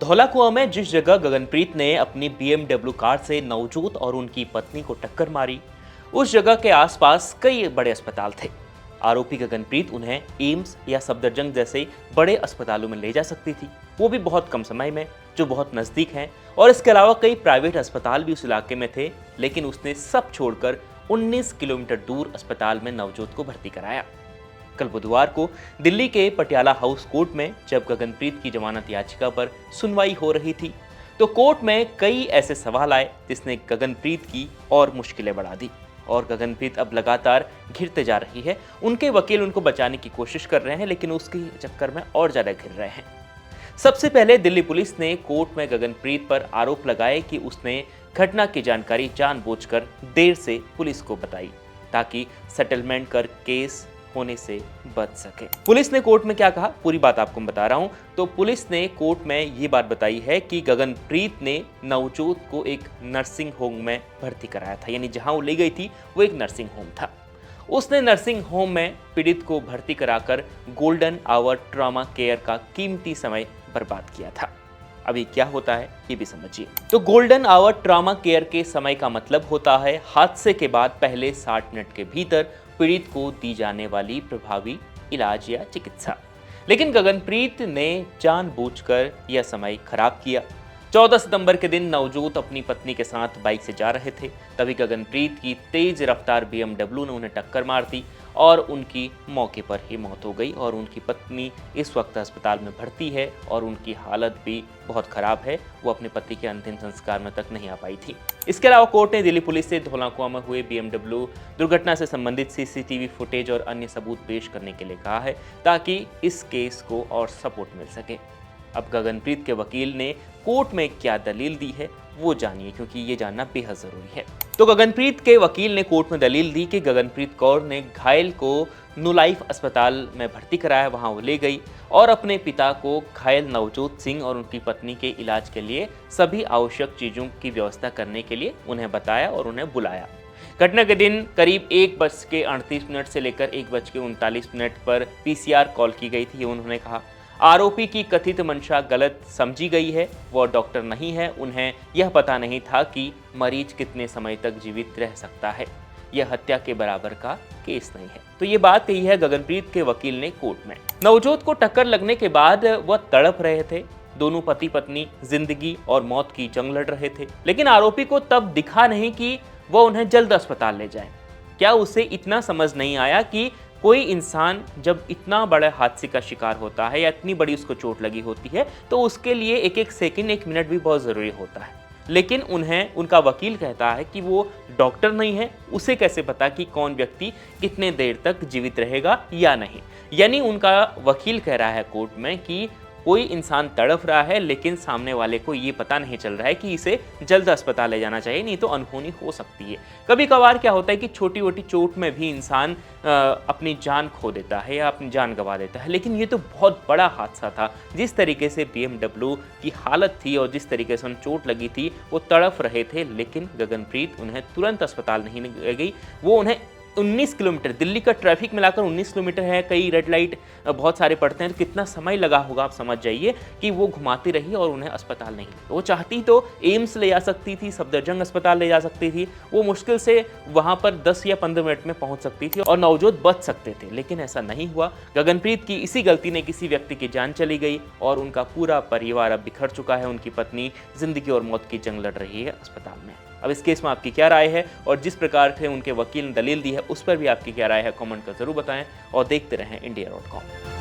धौला कुआं में जिस जगह गगनप्रीत ने अपनी BMW कार से नवजोत और उनकी पत्नी को टक्कर मारी, उस जगह के आसपास कई बड़े अस्पताल थे। आरोपी गगनप्रीत उन्हें एम्स या सफदरजंग जैसे बड़े अस्पतालों में ले जा सकती थी, वो भी बहुत कम समय में, जो बहुत नजदीक हैं। और इसके अलावा कई प्राइवेट अस्पताल भी उस इलाके में थे, लेकिन उसने सब छोड़कर 19 किलोमीटर दूर अस्पताल में नवजोत को भर्ती कराया। कल बुधवार को दिल्ली के पटियाला हाउस कोर्ट में जब गगनप्रीत की जमानत याचिका पर सुनवाई हो रही थी, तो कोर्ट में कई ऐसे सवाल आए जिसने गगनप्रीत की और मुश्किलें बढ़ा दी। और गगनप्रीत अब लगातार घिरते जा रही है। उनके वकील उनको बचाने की कोशिश कर रहे हैं, लेकिन उसके चक्कर में और ज्यादा घिर रहे हैं। सबसे पहले दिल्ली पुलिस ने कोर्ट में गगनप्रीत पर आरोप लगाए कि उसने घटना की जानकारी जानबूझकर देर से पुलिस को बताई, ताकि सेटलमेंट कर केस होने से बच सके। पुलिस ने कोर्ट में क्या कहा, पूरी बात आपको बता रहा हूं। तो पुलिस ने कोर्ट में ये बात बताई है कि गगनप्रीत ने नवजोत को एक नर्सिंग होम में भर्ती कराया था, यानी जहां वो ले गई थी वो एक नर्सिंग होम था। उसने नर्सिंग होम में पीड़ित को भर्ती कराकर गोल्डन आवर ट्रॉमा केयर का कीमती समय बर्बाद किया था। अभी क्या होता है ये भी समझिए। तो गोल्डन आवर ट्रॉमा केयर के समय का मतलब होता है हादसे के बाद पहले 60 मिनट के भीतर पीड़ित को दी जाने वाली प्रभावी इलाज या चिकित्सा। लेकिन गगनप्रीत ने जानबूझकर यह समय खराब किया। 14 सितंबर के दिन नवजोत अपनी पत्नी के साथ बाइक से जा रहे थे, तभी गगनप्रीत की तेज रफ्तार BMW ने उन्हें टक्कर मार दी और उनकी मौके पर ही मौत हो गई। और उनकी पत्नी इस वक्त अस्पताल में भर्ती है और उनकी हालत भी बहुत खराब है। वो अपने पति के अंतिम संस्कार में तक नहीं आ पाई थी। इसके अलावा कोर्ट ने दिल्ली पुलिस से धौला कुआं में हुए BMW दुर्घटना से संबंधित CCTV फुटेज और अन्य सबूत पेश करने के लिए कहा है, ताकि इस केस को और सपोर्ट मिल सके। अब गगनप्रीत के वकील ने कोर्ट में क्या दलील दी है वो जानिए, क्योंकि ये जानना बेहद जरूरी है। तो गगनप्रीत के वकील ने कोर्ट में दलील दी कि गगनप्रीत कौर ने घायल को न्यू लाइफ अस्पताल में भर्ती कराया, वहां वो ले गई और अपने पिता को घायल नवजोत सिंह और उनकी पत्नी के इलाज के लिए सभी आवश्यक चीजों की व्यवस्था करने के लिए उन्हें बताया और उन्हें बुलाया। घटना के दिन करीब 1:38 से लेकर 1:39 पर PCR कॉल की गई थी। उन्होंने कहा आरोपी की कथित मंशा गलत समझी गई है, वो डॉक्टर नहीं है। उन्हें यह पता नहीं था कि मरीज कितने समय तक जीवित रह सकता है। यह हत्या के बराबर का केस नहीं है। तो ये बात कही है गगनप्रीत के वकील ने कोर्ट में। नवजोत को टक्कर लगने के बाद वह तड़प रहे थे। दोनों पति पत्नी जिंदगी और मौत की जंग लड़ रहे थे, लेकिन आरोपी को तब दिखा नहीं कि वह उन्हें जल्द अस्पताल ले जाए। क्या उसे इतना समझ नहीं आया कि कोई इंसान जब इतना बड़े हादसे का शिकार होता है या इतनी बड़ी उसको चोट लगी होती है, तो उसके लिए एक एक सेकंड, एक मिनट भी बहुत ज़रूरी होता है। लेकिन उन्हें उनका वकील कहता है कि वो डॉक्टर नहीं है, उसे कैसे पता कि कौन व्यक्ति कितने देर तक जीवित रहेगा या नहीं। यानी उनका वकील कह रहा है कोर्ट में कि कोई इंसान तड़प रहा है, लेकिन सामने वाले को ये पता नहीं चल रहा है कि इसे जल्द अस्पताल ले जाना चाहिए, नहीं तो अनहोनी हो सकती है। कभी कभार क्या होता है कि छोटी छोटी चोट में भी इंसान अपनी जान खो देता है या अपनी जान गंवा देता है, लेकिन ये तो बहुत बड़ा हादसा था। जिस तरीके से BMW की हालत थी और जिस तरीके से उन्हें चोट लगी थी, वो तड़प रहे थे, लेकिन गगनप्रीत उन्हें तुरंत अस्पताल नहीं ले गई। वो उन्हें 19 किलोमीटर, दिल्ली का ट्रैफिक मिलाकर 19 किलोमीटर है, कई रेड लाइट बहुत सारे पड़ते हैं, तो कितना समय लगा होगा आप समझ जाइए कि वो घुमाती रही और उन्हें अस्पताल नहीं। वो चाहती तो एम्स ले जा सकती थी, सफदरजंग अस्पताल ले जा सकती थी, वो मुश्किल से वहां पर 10 या 15 मिनट में पहुंच सकती थी और नवजोत बच सकते थे, लेकिन ऐसा नहीं हुआ। गगनप्रीत की इसी गलती ने किसी व्यक्ति की जान चली गई और उनका पूरा परिवार अब बिखर चुका है। उनकी पत्नी जिंदगी और मौत की जंग लड़ रही है अस्पताल में। अब इस केस में आपकी क्या राय है और जिस प्रकार से उनके वकील ने दलील दी है उस पर भी आपकी क्या राय है, कमेंट कर जरूर बताएं और देखते रहें India.com।